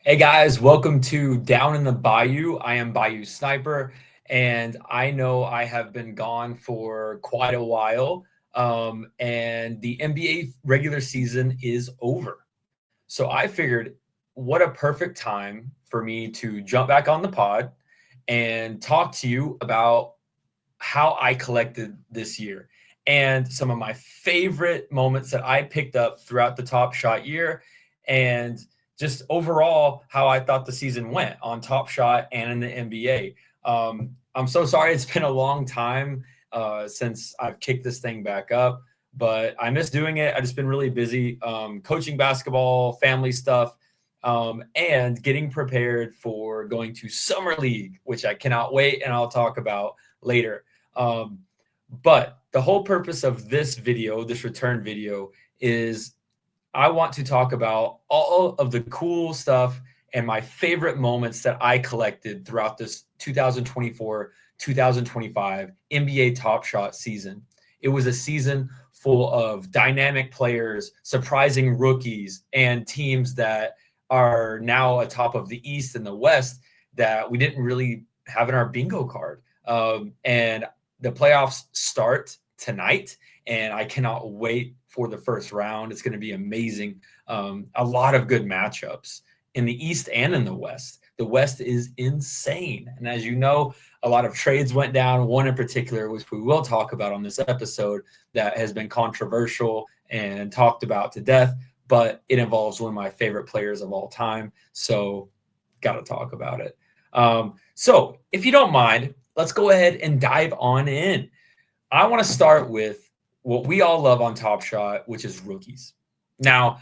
Hey guys, welcome to Down in the Bayou. I am BayouSniper, and I know I have been gone for quite a while. And the NBA regular season is over. So I figured what a perfect time for me to jump back on the pod and talk to you about how I collected this year and some of my favorite moments that I picked up throughout the Top Shot year, and just overall how I thought the season went on Top Shot and in the NBA. I'm so sorry it's been a long time since I've kicked this thing back up, but I miss doing it. I've just been really busy coaching basketball, family stuff, and getting prepared for going to Summer League, which I cannot wait, and I'll talk about later. Um, but the whole purpose of this video, this return video, is I want to talk about all of the cool stuff and my favorite moments that I collected throughout this 2024-2025 NBA Top Shot season. It was a season full of dynamic players, surprising rookies, and teams that are now atop of the East and the West that we didn't really have in our bingo card. And the playoffs start tonight, and I cannot wait for the first round. It's going to be amazing. A lot of good matchups in the East and in the West. The West is insane. And as you know, a lot of trades went down. One in particular, which we will talk about on this episode, that has been controversial and talked about to death, but it involves one of my favorite players of all time. So got to talk about it. So if you don't mind, let's go ahead and dive on in. I want to start with what we all love on Top Shot, which is rookies. Now,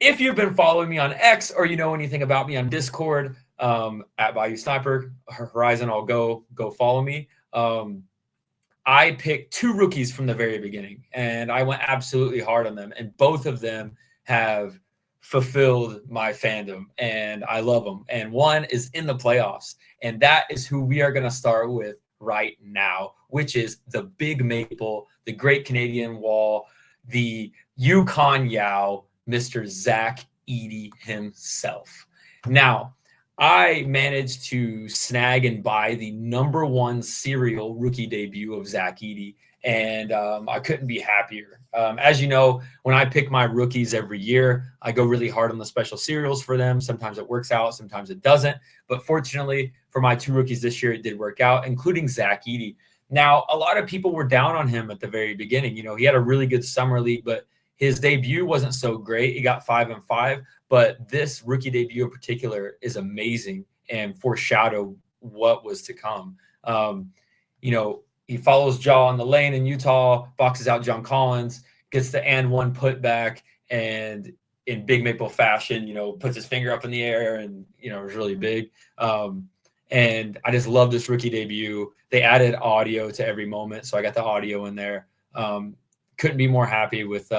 if you've been following me on X or you know anything about me on Discord, at BayouSniper, Horizon, I'll go follow me. I picked two rookies from the very beginning, and I went absolutely hard on them, and both of them have fulfilled my fandom, and I love them. And one is in the playoffs, and that is who we are going to start with right now, which is the Big Maple, the Great Canadian Wall, the Yukon Yao, Mr. Zach Edey himself. Now, I managed to snag and buy the #1 serial rookie debut of Zach Edey, and I couldn't be happier. As you know, when I pick my rookies every year, I go really hard on the special serials for them. Sometimes it works out, sometimes it doesn't. But fortunately for my two rookies this year, it did work out, including Zach Edey. Now, a lot of people were down on him at the very beginning. You know, he had a really good summer league, but his debut wasn't so great. He got 5-5, but this rookie debut in particular is amazing and foreshadowed what was to come. You know, he follows Jaw on the lane in Utah, boxes out John Collins, gets the and one putback, and in Big Maple fashion, you know, puts his finger up in the air, and you know, it was really big. And I just love this rookie debut. They added audio to every moment, so I got the audio in there. Couldn't be more happy with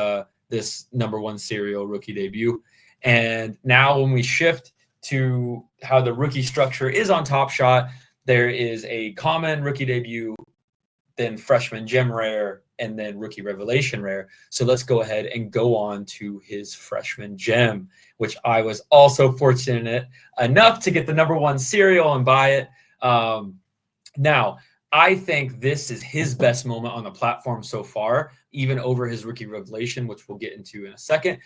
this #1 serial rookie debut. And now when we shift to how the rookie structure is on Top Shot, there is a common rookie debut, then freshman gem rare, and then rookie revelation rare. So let's go ahead and go on to his freshman gem, which I was also fortunate enough to get the #1 serial and buy it. Now, I think this is his best moment on the platform so far, even over his rookie revelation, which we'll get into in a second.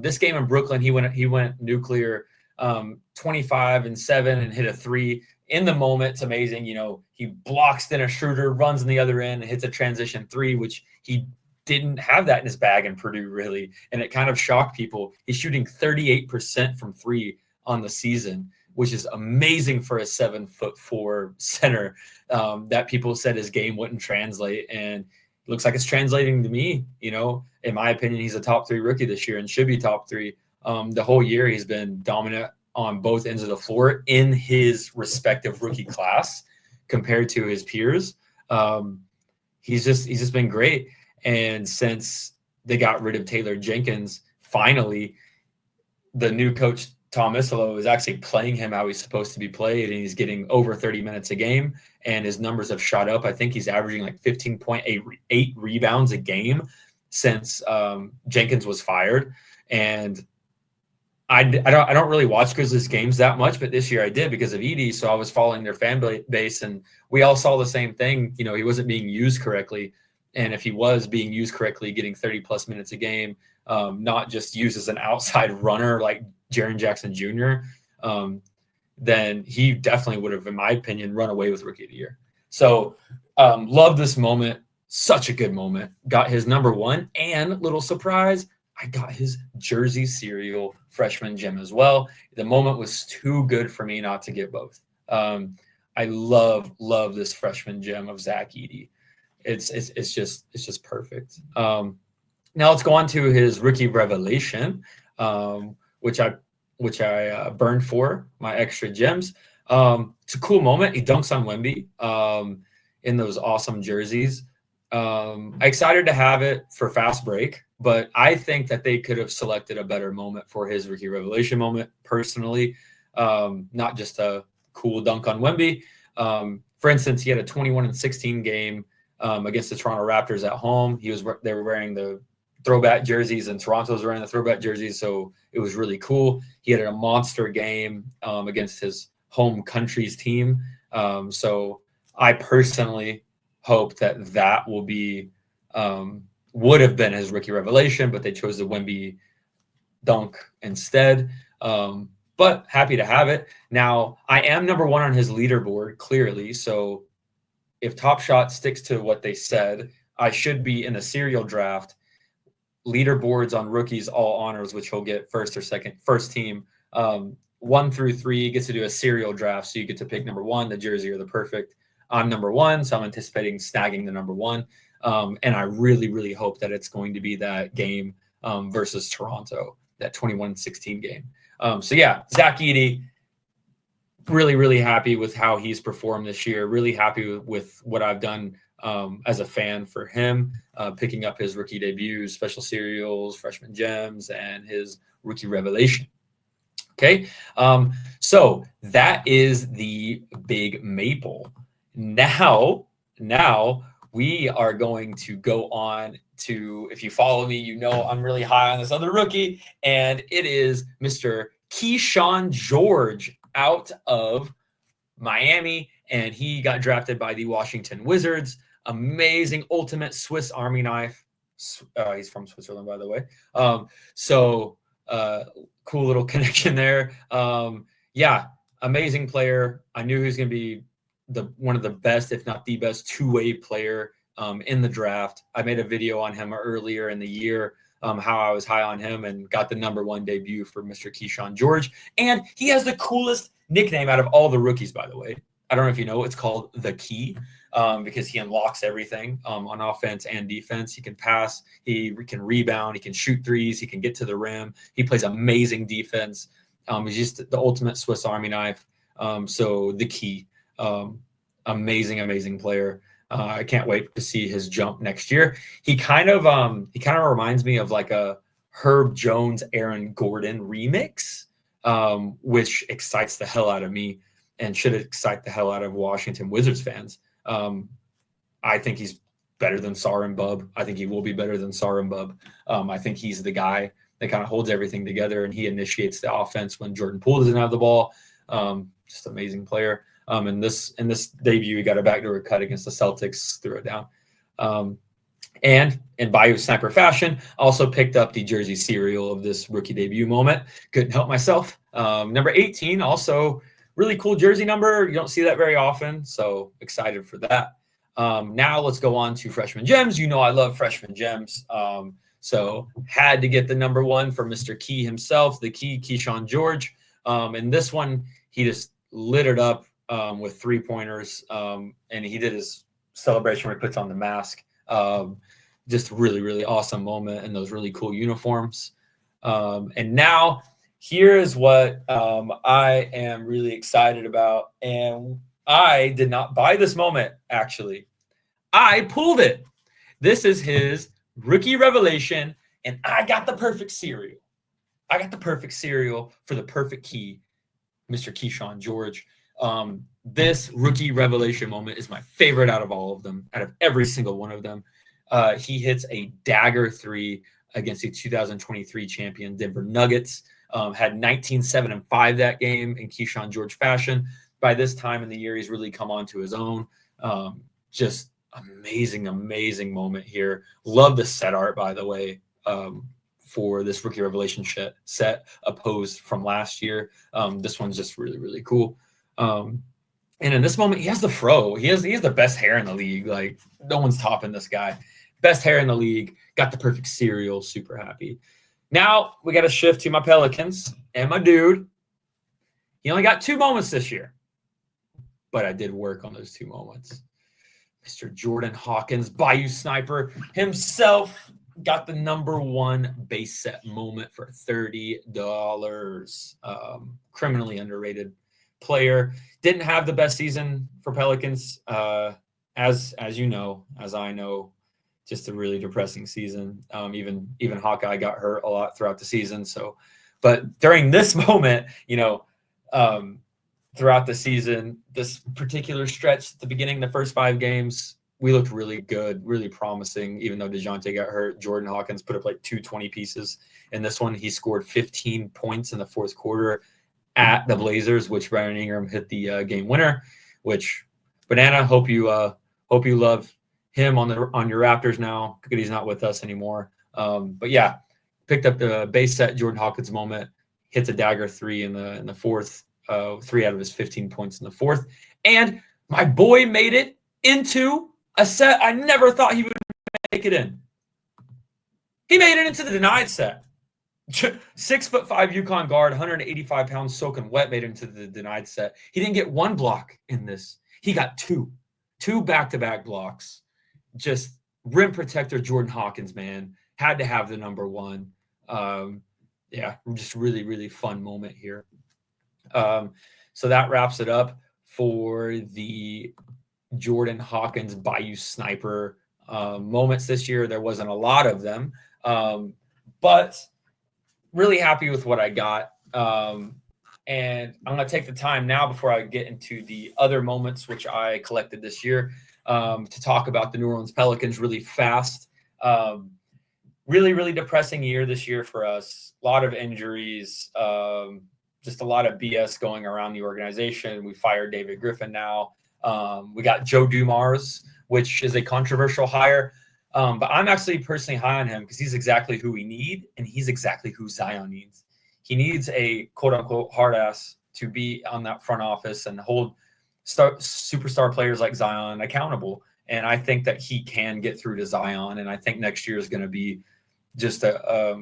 This game in Brooklyn, he went nuclear, 25-7 and hit a three. In the moment, it's amazing. You know, he blocks Dennis Schroeder, runs on the other end, and hits a transition three, which he didn't have that in his bag in Purdue, really. And it kind of shocked people. He's shooting 38% from three on the season, which is amazing for a 7'4" center, that people said his game wouldn't translate. And it looks like it's translating to me. You know, in my opinion, he's a top 3 rookie this year and should be top 3. The whole year he's been dominant on both ends of the floor in his respective rookie class compared to his peers. He's just been great. And since they got rid of Taylor Jenkins, finally, the new coach, Tom Isolo, is actually playing him how he's supposed to be played, and he's getting over 30 minutes a game, and his numbers have shot up. I think he's averaging like 15.8 rebounds a game since Jenkins was fired. And I don't really watch Grizzlies games that much, but this year I did because of Edie. So I was following their fan base, and we all saw the same thing. You know, he wasn't being used correctly, and if he was being used correctly, getting 30+ minutes a game, not just used as an outside runner like Jaren Jackson Jr., then he definitely would have, in my opinion, run away with Rookie of the Year. So love this moment. Such a good moment. Got his number 1, and little surprise, I got his jersey serial freshman gem as well. The moment was too good for me not to get both. I love this freshman gem of Zach Edey. It's just perfect. Now let's go on to his rookie revelation, which I burned for my extra gems. It's a cool moment. He dunks on Wemby in those awesome jerseys. Excited to have it for fast break, but I think that they could have selected a better moment for his rookie revelation moment personally. Not just a cool dunk on Wemby. For instance, he had a 21-16 game against the Toronto Raptors at home. They were wearing the throwback jerseys, and Toronto was wearing the throwback jerseys, so it was really cool. He had a monster game against his home country's team. So I personally hope that will be would have been his rookie revelation, but they chose the Wemby dunk instead. But happy to have it. Now, I am number 1 on his leaderboard, clearly. So if Top Shot sticks to what they said, I should be in a serial draft. Leaderboards on rookies, all honors, which he'll get first or second, first team. 1 through 3 gets to do a serial draft. So you get to pick number 1, the jersey or the perfect. I'm number 1, so I'm anticipating snagging the number 1. And I really, really hope that it's going to be that game versus Toronto, that 21-16 game. So yeah, Zach Edey, really, really happy with how he's performed this year. Really happy with what I've done as a fan for him, picking up his rookie debuts, special serials, freshman gems, and his rookie revelation. Okay, so that is the Big Maple. Now we are going to go on to, if you follow me, you know I'm really high on this other rookie, and it is Mr. Keyshawn George out of Miami, and he got drafted by the Washington Wizards. Amazing ultimate Swiss Army knife. He's from Switzerland, by the way. Cool little connection there. Yeah, amazing player. I knew he was going to be one of the best, if not the best, two-way player in the draft. I made a video on him earlier in the year, how I was high on him and got the number 1 debut for Mr. Keyshawn George. And he has the coolest nickname out of all the rookies, by the way. I don't know if you know, it's called The Key, because he unlocks everything on offense and defense. He can pass, he can rebound, he can shoot threes, he can get to the rim. He plays amazing defense. He's just the ultimate Swiss Army knife. So The Key, amazing player. I can't wait to see his jump next year. He kind of reminds me of like a Herb Jones, Aaron Gordon remix, which excites the hell out of me and should excite the hell out of Washington Wizards fans. I think he's better than Sar and Bub. I think he will be better than Sar and Bub. I think he's the guy that kind of holds everything together, and he initiates the offense when Jordan Poole doesn't have the ball. Just amazing player. In this debut, he got a backdoor cut against the Celtics, threw it down. And in BayouSniper fashion, also picked up the jersey serial of this rookie debut moment. Couldn't help myself. Number 18, also really cool jersey number. You don't see that very often, so excited for that. Now let's go on to freshman gems. You know I love freshman gems. So had to get the number 1 for Mr. Key himself, the Key, Keyshawn George. And this one, he just lit it up with 3-pointers. And he did his celebration where he puts on the mask. Just really, really awesome moment in those really cool uniforms. And now here is what I am really excited about. And I did not buy this moment, actually. I pulled it. This is his rookie revelation, and I got the perfect cereal. I got the perfect cereal for the perfect key, Mr. Keyshawn George. This rookie revelation moment is my favorite out of all of them, out of every single one of them. He hits a dagger 3 against the 2023 champion Denver Nuggets. Had 19, 7, and 5 that game in Keyshawn George fashion. By this time in the year, he's really come onto his own. Just amazing moment here. Love the set art, by the way, for this rookie revelation set opposed from last year. This one's just really cool. And in this moment, he has the fro. He has the best hair in the league. Like, no one's topping this guy. Best hair in the league. Got the perfect cereal. Super happy. Now we got to shift to my Pelicans and my dude. He only got 2 moments this year, but I did work on those 2 moments. Mr. Jordan Hawkins, BayouSniper himself, got the #1 base set moment for $30. Criminally underrated player. Didn't have the best season for Pelicans, as you know, as I know, just a really depressing season. Even Hawkeye got hurt a lot throughout the season. So, but during this moment, throughout the season, this particular stretch at the beginning, the first 5 games, we looked really good, really promising. Even though DeJounte got hurt, Jordan Hawkins put up like 220 pieces. In this one, he scored 15 points in the 4th quarter at the Blazers, which Brandon Ingram hit the game winner. Which, Banana, hope you love him on your Raptors now. Good, he's not with us anymore. But yeah, picked up the base set Jordan Hawkins moment. Hits a dagger 3 in the 4th. 3 out of his 15 points in the 4th. And my boy made it into a set I never thought he would make it in. He made it into the denied set. 6'5" UConn guard, 185 pounds soaking wet, made it into the denied set. He didn't get 1 block in this. He got 2 back-to-back blocks. Just rim protector Jordan Hawkins, man. Had to have the #1. Yeah, just really fun moment here. So that wraps it up for the Jordan Hawkins BayouSniper moments this year. There wasn't a lot of them, but really happy with what I got. And I'm going to take the time now before I get into the other moments which I collected this year to talk about the New Orleans Pelicans really fast. Really depressing year this year for us. A lot of injuries. Just a lot of BS going around the organization. We fired David Griffin now. We got Joe Dumars, which is a controversial hire. But I'm actually personally high on him because he's exactly who we need, and he's exactly who Zion needs. He needs a quote-unquote hard ass to be on that front office and hold superstar players like Zion accountable. And I think that he can get through to Zion, and I think next year is going to be just a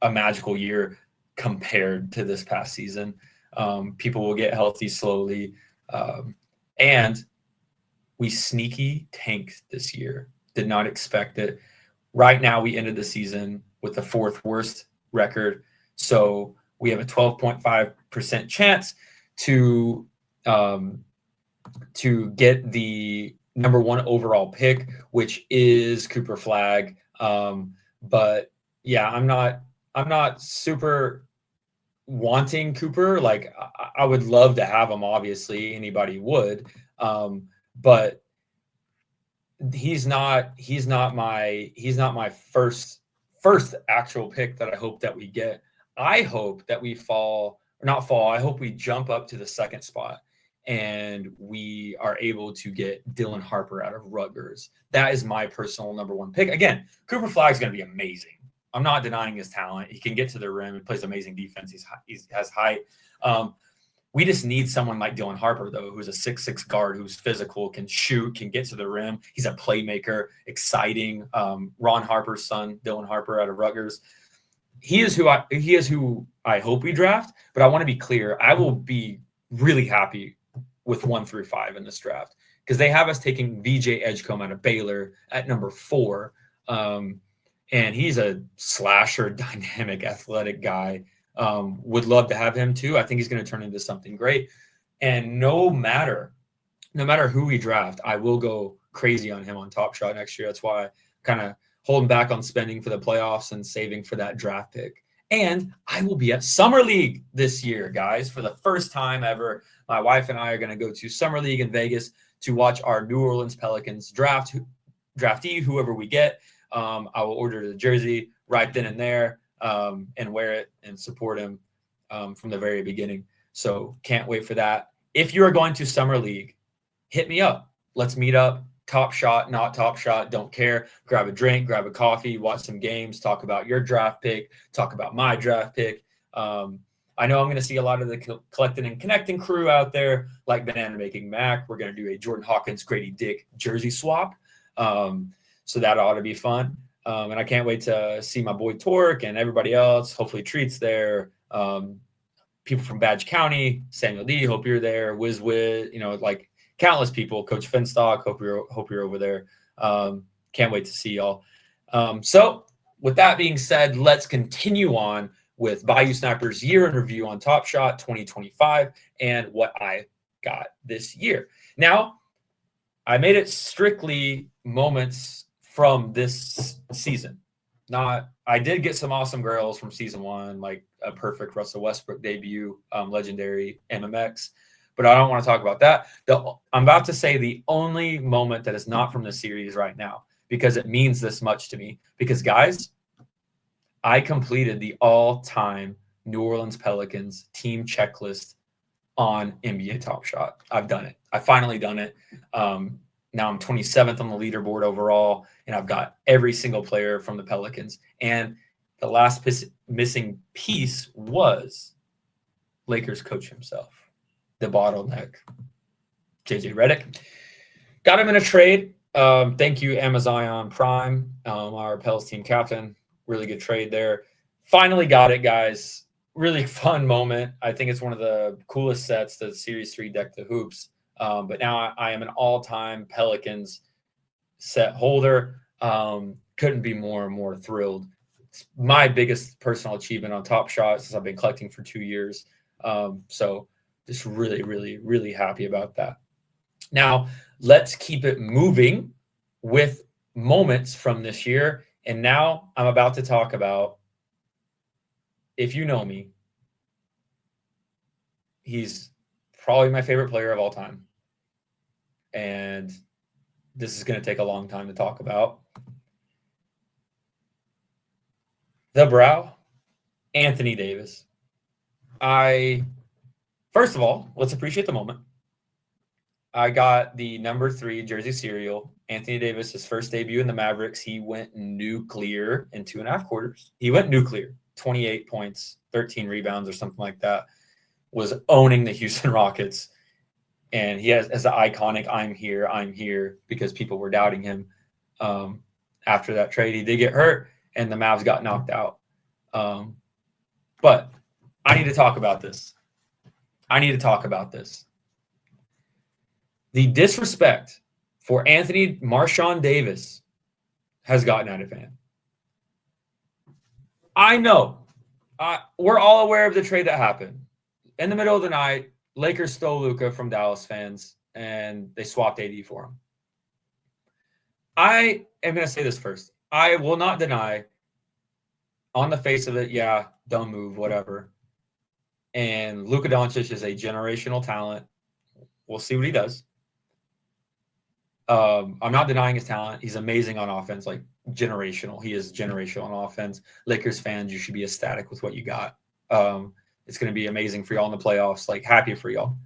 magical year compared to this past season. People will get healthy slowly. And we sneaky tanked this year. Did not expect it. Right now, we ended the season with the 4th worst record. So we have a 12.5% chance to get the #1 overall pick, which is Cooper Flagg. But yeah, I'm not super wanting Cooper. Like, I would love to have him, obviously anybody would, but he's not my first actual pick that I hope that we get. I hope that we I hope we jump up to the 2nd spot and we are able to get Dylan Harper out of Rutgers. That is my personal #1 pick. Again, Cooper Flagg is going to be amazing. I'm not denying his talent. He can get to the rim. He plays amazing defense. He has height. We just need someone like Dylan Harper, though, who's a 6'6" guard, who's physical, can shoot, can get to the rim. He's a playmaker, exciting. Ron Harper's son, Dylan Harper, out of Rutgers. He is who I hope we draft. But I want to be clear. I will be really happy with 1 through 5 in this draft because they have us taking VJ Edgecombe out of Baylor at #4. And he's a slasher, dynamic, athletic guy. Would love to have him too. I think he's going to turn into something great. And no matter who we draft, I will go crazy on him on Top Shot next year. That's why I kind of holding back on spending for the playoffs and saving for that draft pick. And I will be at Summer League this year, guys, for the first time ever. My wife and I are going to go to Summer League in Vegas to watch our New Orleans Pelicans draftee, whoever we get. I will order the jersey right then and there. and wear it and support him from the very beginning. So can't wait for that. If you are going to Summer League, hit me up. Let's meet up. Top Shot, not Top Shot, don't care. Grab a drink, grab a coffee, watch some games, talk about your draft pick, talk about my draft pick. I know I'm going to see a lot of the collecting and connecting crew out there, like Banana Making Mac. We're going to do a Jordan Hawkins, Grady Dick jersey swap. So that ought to be fun. And I can't wait to see my boy Torque and everybody else. Hopefully Treats there. People from Badge County, Samuel D, hope you're there. Wiz, like countless people. Coach Finstock, hope you're over there. Can't wait to see y'all. So with that being said, let's continue on with BayouSniper's year in review on Top Shot 2025 and what I got this year. Now, I made it strictly moments from this season. I did get some awesome girls from season 1, like a perfect Russell Westbrook debut, legendary MMX, but I don't want to talk about that. I'm about to say the only moment that is not from the series right now, because it means this much to me. Because, guys, I completed the all-time New Orleans Pelicans team checklist on NBATopshot. I've done it. I finally done it. Now I'm 27th on the leaderboard overall, and I've got every single player from the Pelicans. And the last missing piece was Lakers coach himself, the bottleneck, JJ Redick. Got him in a trade. Thank you, Amazon Prime, our Pels team captain. Really good trade there. Finally got it, guys. Really fun moment. I think it's one of the coolest sets, the Series 3 Deck the Hoops. But now I am an all-time Pelicans set holder. Couldn't be more and more thrilled. It's my biggest personal achievement on Top Shot since I've been collecting for 2 years. So just really, really, really happy about that. Now, let's keep it moving with moments from this year. And now I'm about to talk about, if you know me, he's probably my favorite player of all time. And this is going to take a long time to talk about. The Brow, Anthony Davis. First of all, let's appreciate the moment. I got the number 3 jersey serial. Anthony Davis, his first debut in the Mavericks, he went nuclear in 2.5 quarters. He went nuclear, 28 points, 13 rebounds or something like that. Was owning the Houston Rockets. And he has the iconic I'm here, because people were doubting him. After that trade, he did get hurt, and the Mavs got knocked out. But I need to talk about this. The disrespect for Anthony Marshawn Davis has gotten out of hand. I know. We're all aware of the trade that happened. In the middle of the night, Lakers stole Luka from Dallas fans, and they swapped AD for him. I am going to say this first. I will not deny, on the face of it, yeah, dumb move, whatever. And Luka Doncic is a generational talent. We'll see what he does. I'm not denying his talent. He's amazing on offense, like generational. He is generational on offense. Lakers fans, you should be ecstatic with what you got. It's going to be amazing for y'all in the playoffs, like happy for y'all.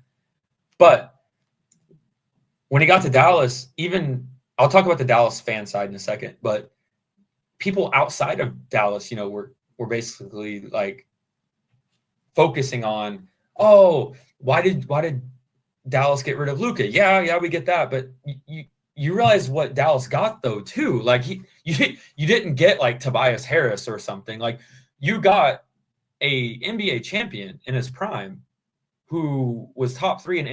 But when he got to Dallas, I'll talk about the Dallas fan side in a second, but people outside of Dallas, were basically like focusing on, oh, why did Dallas get rid of Luka? Yeah, we get that, but you realize what Dallas got though too. Like you didn't get like Tobias Harris or something. Like you got a NBA champion in his prime who was top 3 in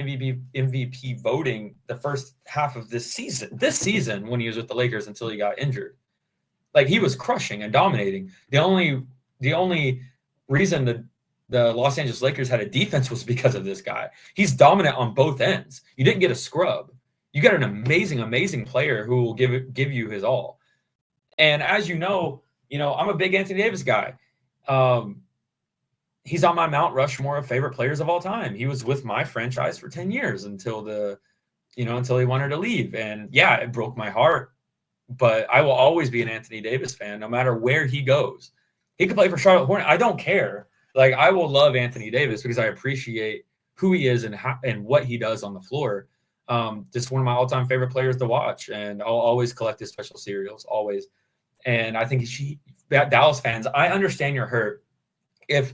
MVP voting the first half of this season when he was with the Lakers until he got injured. Like he was crushing and dominating. The only reason the Los Angeles Lakers had a defense was because of this guy. He's dominant on both ends. You didn't get a scrub. You got an amazing player who will give you his all. And as you know, I'm a big Anthony Davis guy. He's on my Mount Rushmore of favorite players of all time. He was with my franchise for 10 years until he wanted to leave. And yeah, it broke my heart, but I will always be an Anthony Davis fan no matter where he goes. He could play for Charlotte Hornets. I don't care. Like, I will love Anthony Davis because I appreciate who he is and what he does on the floor. Just one of my all-time favorite players to watch, and I'll always collect his special serials, always. And I think Dallas fans, I understand you're hurt. If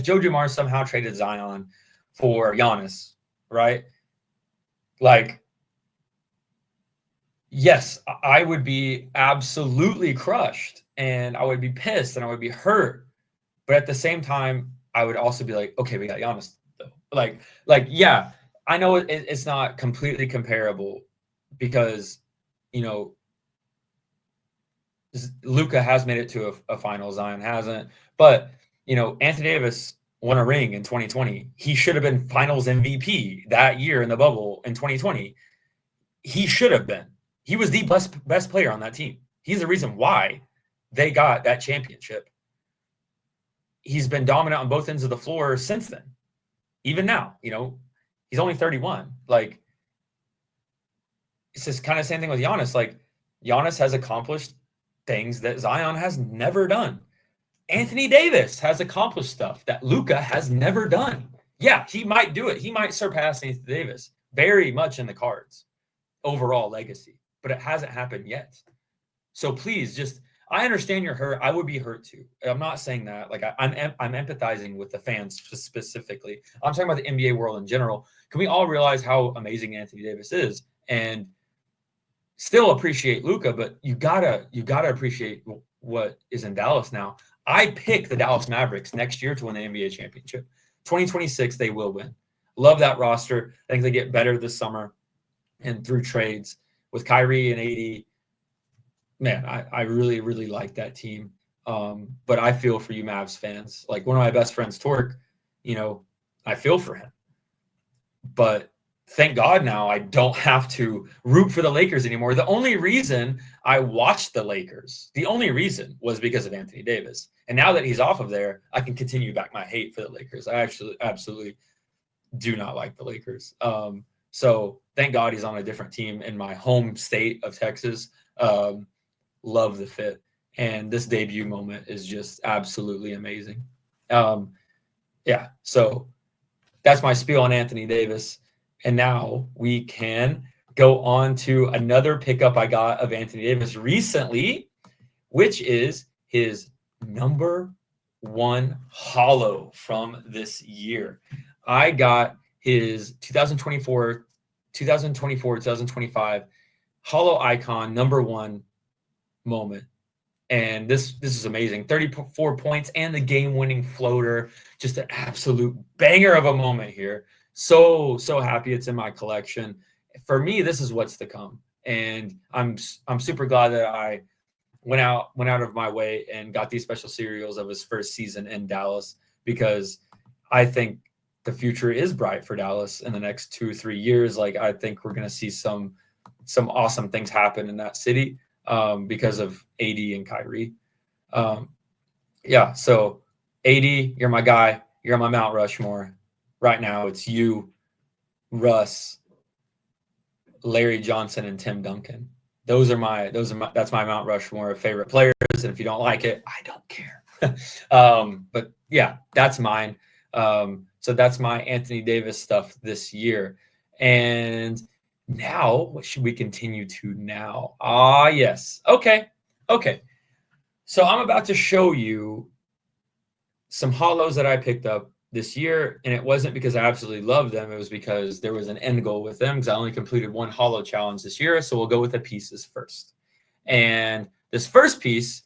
Joe Dumars somehow traded Zion for Giannis, right? Like, yes, I would be absolutely crushed, and I would be pissed, and I would be hurt. But at the same time, I would also be like, okay, we got Giannis, though. Like, yeah, I know it's not completely comparable because, Luka has made it to a final, Zion hasn't. But, Anthony Davis won a ring in 2020. He should have been finals MVP that year in the bubble in 2020. He should have been. He was the best player on that team. He's the reason why they got that championship. He's been dominant on both ends of the floor since then. Even now, he's only 31. Like, it's just kind of the same thing with Giannis. Like, Giannis has accomplished things that Zion has never done. Anthony Davis has accomplished stuff that Luka has never done. Yeah, he might do it. He might surpass Anthony Davis. Very much in the cards. Overall legacy. But it hasn't happened yet. So please, I understand you're hurt. I would be hurt too. I'm not saying that. Like, I'm empathizing with the fans specifically. I'm talking about the NBA world in general. Can we all realize how amazing Anthony Davis is and still appreciate Luka? But you gotta appreciate what is in Dallas now. I pick the Dallas Mavericks next year to win the NBA championship. 2026, they will win. Love that roster. I think they get better this summer and through trades with Kyrie and AD. Man, I really, really like that team. But I feel for you Mavs fans. Like, one of my best friends, Torque, I feel for him. But thank God now I don't have to root for the Lakers anymore. The only reason I watched the Lakers, the only reason was because of Anthony Davis. And now that he's off of there, I can continue back my hate for the Lakers. I actually absolutely do not like the Lakers. So thank God he's on a different team in my home state of Texas. Love the fit. And this debut moment is just absolutely amazing. Yeah, so that's my spiel on Anthony Davis. And now we can go on to another pickup I got of Anthony Davis recently, which is his number 1 holo from this year. I got his 2024-2025 holo icon number 1 moment. And this is amazing. 34 points and the game-winning floater. Just an absolute banger of a moment here. So happy it's in my collection. For me, this is what's to come. And I'm super glad that I went out of my way and got these special serials of his first season in Dallas, because I think the future is bright for Dallas in the next 2-3 years. Like, I think we're going to see some awesome things happen in that city because of AD and Kyrie. Yeah, so AD, you're my guy. You're on my Mount Rushmore. Right now, it's you, Russ, Larry Johnson, and Tim Duncan. That's my Mount Rushmore of favorite players. And if you don't like it, I don't care. But yeah, that's mine. So that's my Anthony Davis stuff this year. And now, what should we continue to now? Yes. Okay. So I'm about to show you some holos that I picked up this year, and it wasn't because I absolutely loved them. It was because there was an end goal with them, because I only completed 1 holo challenge this year. So we'll go with the pieces first. And this first piece,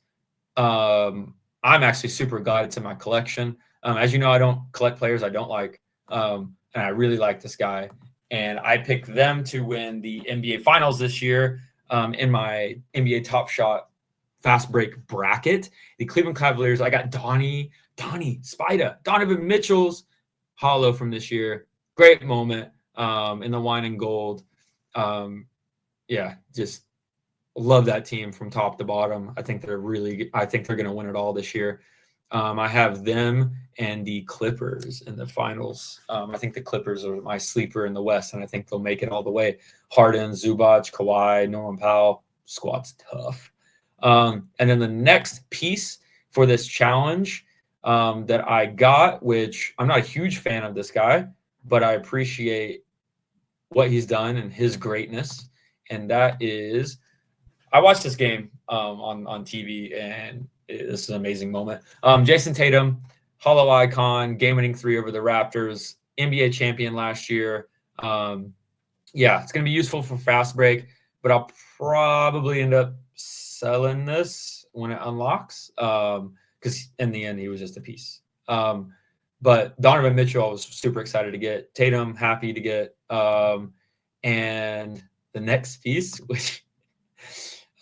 I'm actually super glad it's in my collection. As you know, I don't collect players I don't like, and I really like this guy. And I picked them to win the NBA Finals this year in my NBATopshot fast break bracket. The Cleveland Cavaliers, I got Donnie Spida, Donovan Mitchell's holo from this year. Great moment in the wine and gold. Yeah, just love that team from top to bottom. I think they're going to win it all this year. I have them and the Clippers in the finals. I think the Clippers are my sleeper in the West, and I think they'll make it all the way. Harden, Zubac, Kawhi, Norman Powell. Squad's tough. And then the next piece for this challenge that I got, which I'm not a huge fan of this guy, but I appreciate what he's done and his greatness. And that is, I watched this game on TV, and this is an amazing moment. Jason Tatum, hollow icon, game-winning 3 over the Raptors, NBA champion last year. Yeah, it's going to be useful for fast break, but I'll probably end up selling this when it unlocks because in the end, he was just a piece. But Donovan Mitchell, I was super excited to get. Tatum, happy to get. And the next piece, which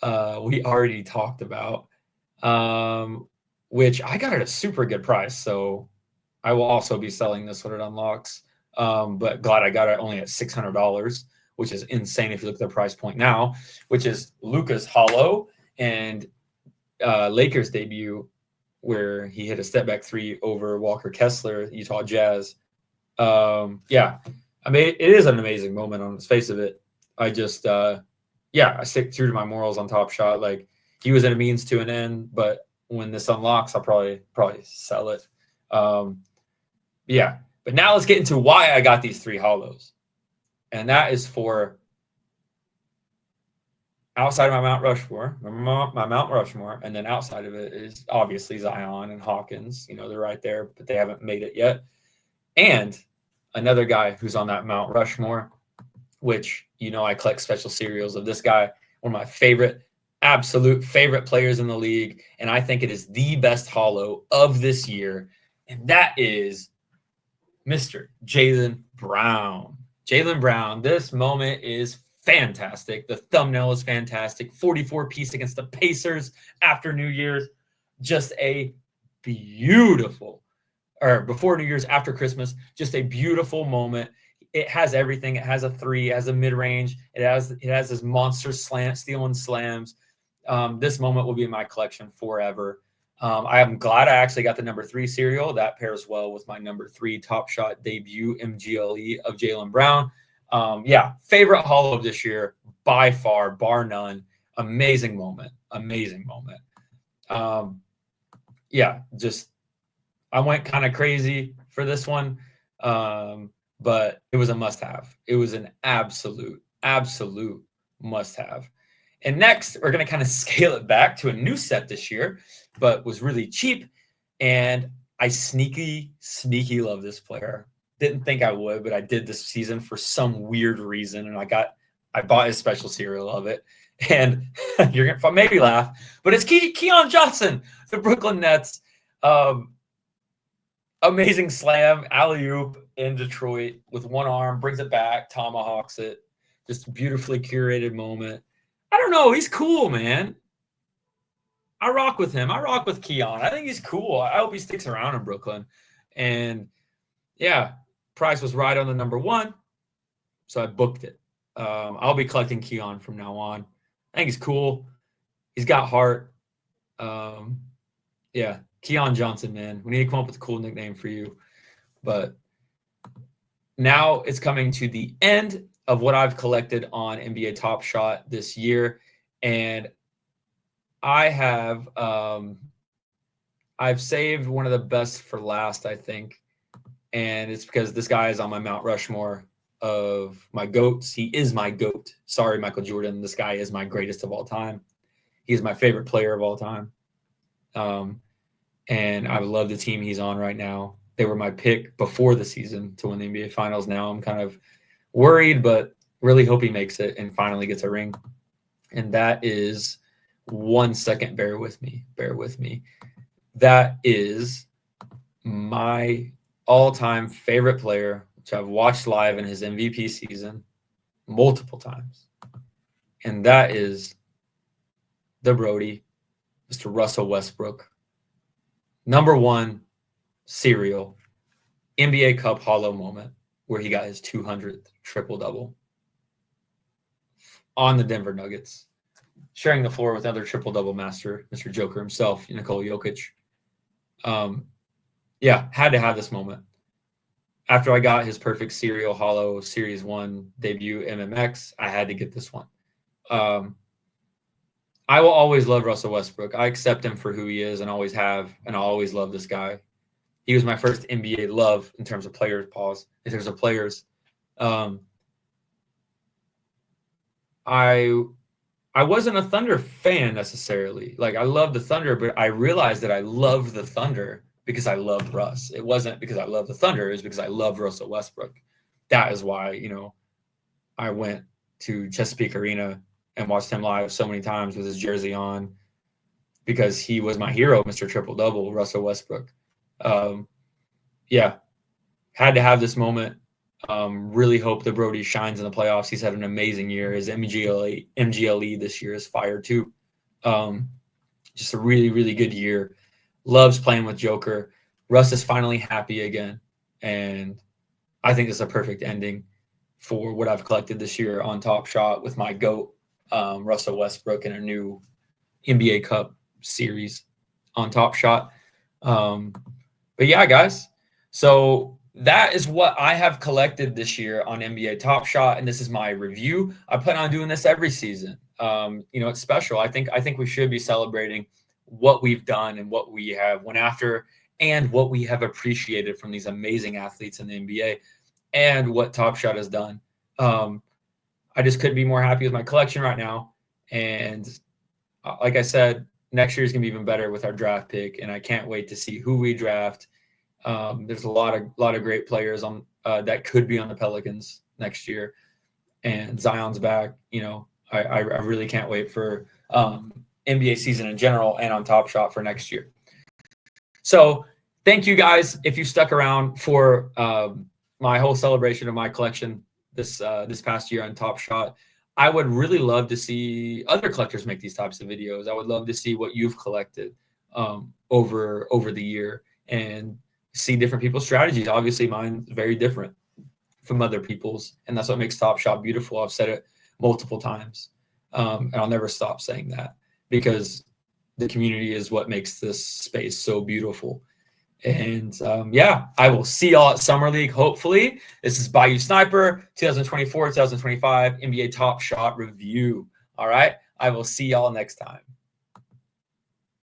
we already talked about, which I got at a super good price. So I will also be selling this when it unlocks. But glad I got it only at $600, which is insane if you look at the price point now, which is Luka's hollow and Lakers debut, where he hit a step back 3 over Walker Kessler, Utah Jazz. Yeah, I mean, it is an amazing moment on the face of it. I just, I stick true to my morals on Top Shot. Like, he was in a means to an end, but when this unlocks, I'll probably sell it. Yeah, but now let's get into why I got these 3 hollows. And that is for outside of my Mount Rushmore, and then outside of it is obviously Zion and Hawkins. You know, they're right there, but they haven't made it yet. And another guy who's on that Mount Rushmore, which, you know, I collect special serials of this guy, one of my absolute favorite players in the league, and I think it is the best hollow of this year, and that is Mr. Jaylen Brown. Jaylen Brown, this moment is fantastic. The thumbnail is fantastic. 44-piece against the Pacers after New Year's. Just a beautiful, or before New Year's, after Christmas, just a beautiful moment. It has everything. It has a 3, it has a mid-range. It has this monster stealing slams. This moment will be in my collection forever. I am glad I actually got the number 3 serial. That pairs well with my number 3 Top Shot debut MGLE of Jaylen Brown. Favorite hollow of this year by far, bar none. Amazing moment. I went kind of crazy for this one, but it was a must-have. It was an absolute must-have. And next, we're going to kind of scale it back to a new set this year, but was really cheap. And I sneaky love this player. Didn't think I would, but I did this season for some weird reason. And I bought his special serial of it. And you're going to maybe laugh, but it's Keon Johnson, the Brooklyn Nets. Amazing slam, alley-oop in Detroit with one arm, brings it back, tomahawks it. Just a beautifully curated moment. I don't know. He's cool, man. I rock with him. I rock with Keon. I think he's cool. I hope he sticks around in Brooklyn. And, yeah, price was right on the number 1, so I booked it. I'll be collecting Keon from now on. I think he's cool. He's got heart. Keon Johnson, man. We need to come up with a cool nickname for you. But now it's coming to the end of what I've collected on NBA Top Shot this year. And I have I've saved one of the best for last, I think. And it's because this guy is on my Mount Rushmore of my GOATs. He is my GOAT. Sorry, Michael Jordan. This guy is my greatest of all time. He is my favorite player of all time. And I love the team he's on right now. They were my pick before the season to win the NBA Finals. Now I'm kind of worried, but really hope he makes it and finally gets a ring. And that is 1 second. Bear with me. That is my all-time favorite player, which I've watched live in his MVP season multiple times. And that is the Brody, Mr. Russell Westbrook. Number 1 serial NBA Cup hollow moment where he got his 200th triple-double on the Denver Nuggets, sharing the floor with another triple-double master, Mr. Joker himself, Nikola Jokic. Had to have this moment. After I got his perfect serial hollow Series 1 debut MMX, I had to get this one. I will always love Russell Westbrook. I accept him for who he is and always have, and I'll always love this guy. He was my first NBA love in terms of players, in terms of players. I wasn't a Thunder fan necessarily. Like, I loved the Thunder, but I realized that I loved the Thunder because I loved Russ. It wasn't because I loved the Thunder. It was because I loved Russell Westbrook. That is why, I went to Chesapeake Arena and watched him live so many times with his jersey on, because he was my hero, Mr. Triple-Double, Russell Westbrook. Yeah, had to have this moment. Really hope that Brody shines in the playoffs. He's had an amazing year. His MGLE this year is fire too. Just a really, really good year. Loves playing with Joker. Russ is finally happy again. And I think it's a perfect ending for what I've collected this year on Top Shot with my GOAT, Russell Westbrook, in a new NBA Cup series on Top Shot. But yeah, guys. So that is what I have collected this year on NBA Top Shot, and this is my review. I plan on doing this every season. It's special. I think we should be celebrating what we've done and what we have went after, and what we have appreciated from these amazing athletes in the NBA, and what Top Shot has done. I just couldn't be more happy with my collection right now. And like I said, next year is gonna be even better with our draft pick, and I can't wait to see who we draft. There's a lot of great players on that could be on the Pelicans next year, and Zion's back. I really can't wait for NBA season in general and on Top Shot for next year. So thank you guys if you stuck around for my whole celebration of my collection this past year on Top Shot. I would really love to see other collectors make these types of videos. I would love to see what you've collected over the year, and see different people's strategies. Obviously, mine's very different from other people's, and that's what makes Top Shot beautiful. I've said it multiple times, and I'll never stop saying that, because the community is what makes this space so beautiful. And I will see y'all at Summer League, hopefully. This is BayouSniper 2024-2025 NBA Top Shot review. All right, I will see y'all next time.